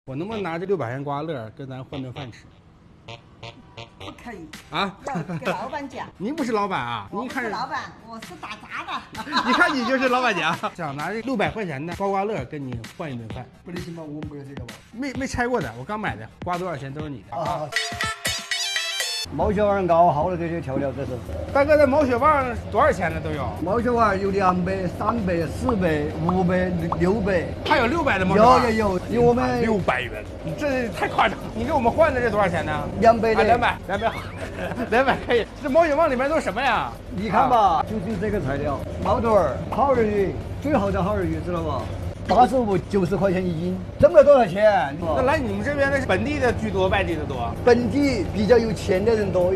我能不能拿这600元刮乐跟咱换顿饭吃？不可以啊！要给老板讲。您不是老板啊？我您看不是老板，我是打杂的。你看你就是老板娘，想拿这600块钱的刮刮乐跟你换一顿饭，不能行吗？我们没有这个吧？没拆过的，我刚买的，刮多少钱都是你的啊。毛血旺熬好了这些调料，这是。大哥，这毛血旺多少钱的都有？毛血旺有200、300、400、500、600，还有600的毛血旺？有，因为我们600元，这太夸张了。你给我们换的这多少钱呢200的。200可以。这毛血旺里面都什么呀？你看吧，就是这个材料，毛肚儿、耗儿鱼，最好的耗儿鱼知道吗？85、90块钱一斤，挣了多少钱？那来你们这边的是本地的居多，外地的多？本地比较有钱的人多，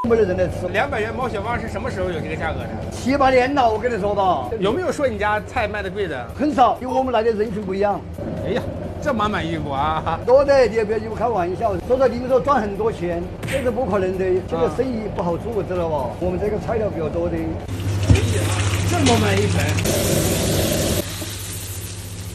没的人来吃。200元毛血旺是什么时候有这个价格的？7、8年了，我跟你说吧。有没有说你家菜卖的贵的？很少，因为我们来的人群不一样。哎呀，这满满意不啊？多的，你也不要开玩笑。说你们说赚很多钱，这是不可能的。这个生意不好做，知道吧？我们这个材料比较多的。这么满一盆。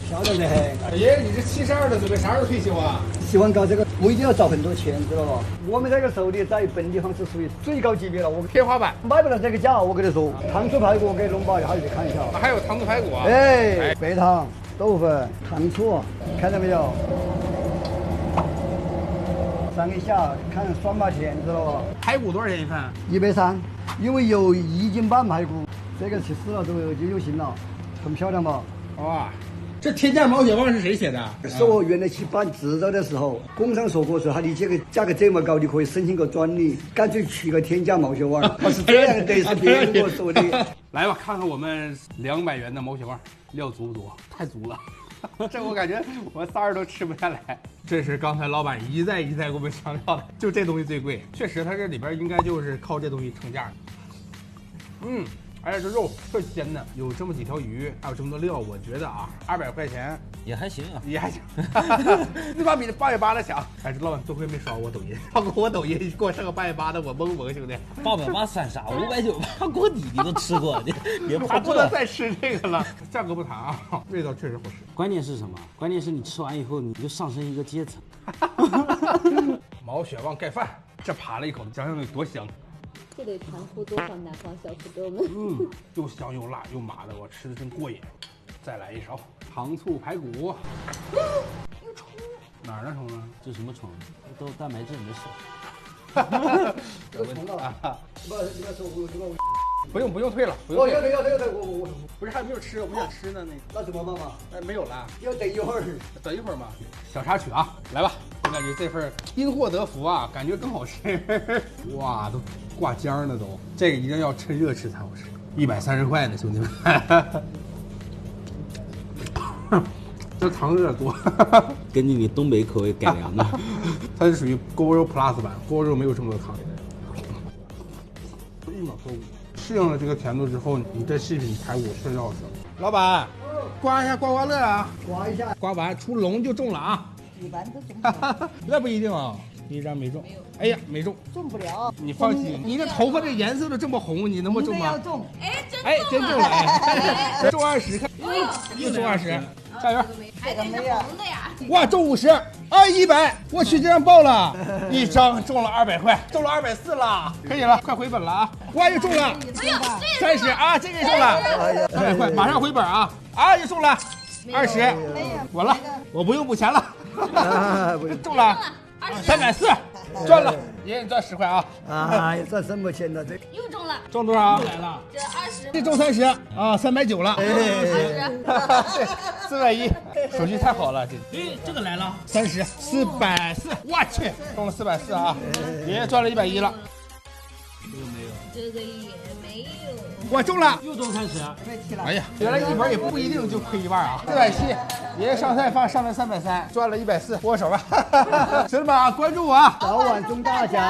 漂亮的很。爷爷，你这72了，准备啥时候退休啊？喜欢搞这个，我一定要找很多钱，知道吧？我们这个手艺在本地方是属于最高级别了，我天花板买不了这个价，我跟你说。糖醋排骨给龙宝，还得看一下。还有糖醋排骨啊？哎，白糖、豆腐、糖醋，看到没有？上一下看酸麻甜，知道吧？排骨多少钱一份？130，因为有1斤半排骨，这个吃了就行了，很漂亮吧？哇！这天价毛血旺是谁写的？是我原来去办执照的时候，工商说过说，你这个价格这么高，你可以申请个专利，干脆取个天价毛血旺。他是这样的，是别人跟我说的。来吧，看看我们200元的毛血旺，料足不足？太足了。这我感觉我们仨人都吃不下来。这是刚才老板一再给我们强调的，就这东西最贵。确实，它这里边应该就是靠这东西撑价的。而且这肉特鲜呢，有这么几条鱼，还有这么多料，我觉得啊，200块钱也还行啊，也还行。你把比这880的强。哎，这老板多亏没刷我抖音，要给我抖音给我上个880的，我懵兄弟。880算啥？598锅底你都吃过，你别怕我不能再吃这个了。价格不谈啊，味道确实好吃。关键是什么？关键是你吃完以后你就上升一个阶层。毛血旺盖饭，这扒了一口，想想得多香。这得传呼多少南方小土豆们。又香又辣又麻的，我吃的真过瘾。再来一勺糖醋排骨。有虫！哪儿呢虫呢？这什么虫？都蛋白质没事。有虫了啊！不用退了，不用。要退，我不是还没有吃，我不想吃呢那怎么办嘛？哎，没有了，要等一会儿。等一会儿嘛。小插曲啊，来吧，我感觉这份因祸得福啊，感觉更好吃。哇，都挂浆了都，这个一定要趁热吃才好吃。130块呢，兄弟们。这糖有点多。根据你东北口味改良的。它是属于锅肉 plus 版，锅肉没有这么多糖。一秒收。适应了这个甜度之后，你再细品排骨确实好吃。老板，刮一下刮刮乐啊！刮一下，刮完出笼就中了啊！一般都中不了。那不一定啊，第一张没中。哎呀，没中，中不了。你放心，你的头发这颜色都这么红，你能不中吗？要中。哎，真中了！哎，中20，看，又中20，加油！这个没有。哇，中50啊，100！我去，这样爆了，一张中了200块，中了240了，可以了，快回本了啊！哇，又中了30啊，这个也中了200块，马上回本啊！啊，又中了20，我了，我不用补钱了，中了340，赚了，爷爷你赚10块啊！哎，赚什么钱呢？这又中了，中多少？来了，这20，这中30啊，390了，410，手机太好了，这个来了30，440，我去，中了440啊！爷爷赚了110了，这个也没有，我中了，又中30。哎呀，原来一本也不一定就亏1半啊！470，爷爷上菜上了330，赚了140，握手吧，兄弟们啊，关注我啊！早晚中大奖。